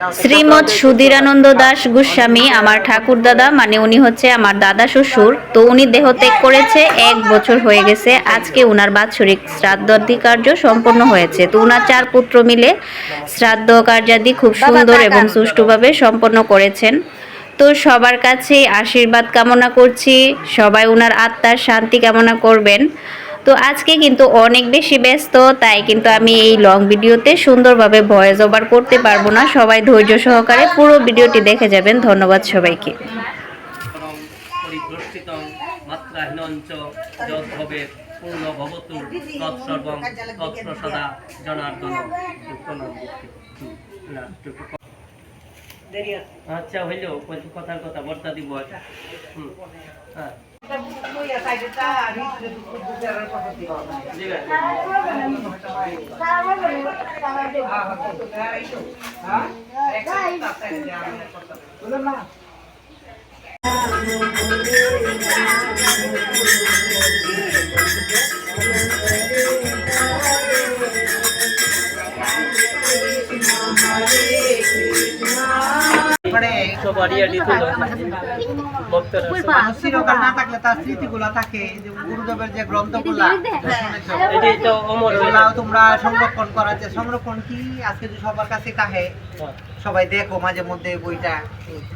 শ্রীমৎ সুধীরানন্দ দাস গোস্বামী আমার ঠাকুর দাদা, মানে উনি হচ্ছে আমার দাদা শ্বশুর। তো উনি দেহত্যাগ করেছে 1 বছর হয়ে গেছে। আজকে উনার বাৎসরিক শ্রাদ্ধাদি কার্য সম্পন্ন হয়েছে। তো উনার 4 পুত্র মিলে শ্রাদ্ধ কার্যাদি খুব সুন্দর এবং সুষ্ঠুভাবে সম্পন্ন করেছেন। তো সবার কাছে আশীর্বাদ কামনা করছি, সবাই উনার আত্মার শান্তি কামনা করবেন। তো আজকে কিন্তু অনেক বেশি ব্যস্ত, তাই কিন্তু আমি এই লং ভিডিওতে সুন্দরভাবে ভয়েস ওভার করতে পারবো না। সবাই ধৈর্য সহকারে পুরো ভিডিওটি দেখে যাবেন। ধন্যবাদ সবাইকে। আচ্ছা হইল কথার কথা বর্তা দিব। হ্যাঁ চিরকাল না থাকলে তার স্মৃতিগুলা থাকে, যে গুরুদেবের যে গ্রন্থগুলা তোমরা সংরক্ষণ করার যে সংরক্ষণ কি আজকে যে সবার কাছে থাকে, সবাই দেখো মাঝে মধ্যে বইটা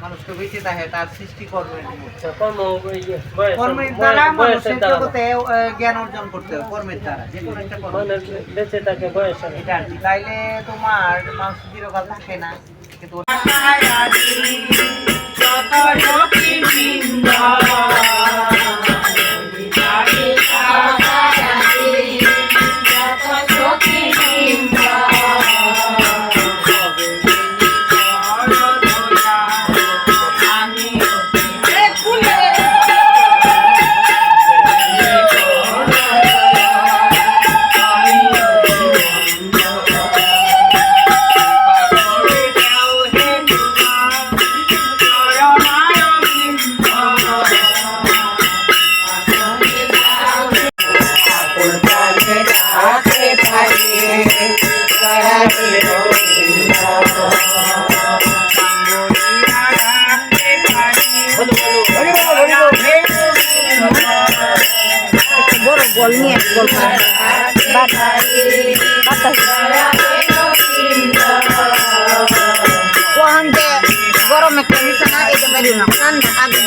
মানুষকে বেঁচে থাকে তার সৃষ্টি কর্মের দ্বারা মানুষের জগতে জ্ঞান অর্জন করতে হবে, কর্মের দ্বারা যে কোনো একটা বেঁচে থাকে বয়স এটা আর কি। তাইলে তোমার মানুষ চিরকাল থাকে না, কিন্তু বল নিয়ে বল গরম একটা নিচে না, এটা বেরিয়ে না ঠান্ডা আগে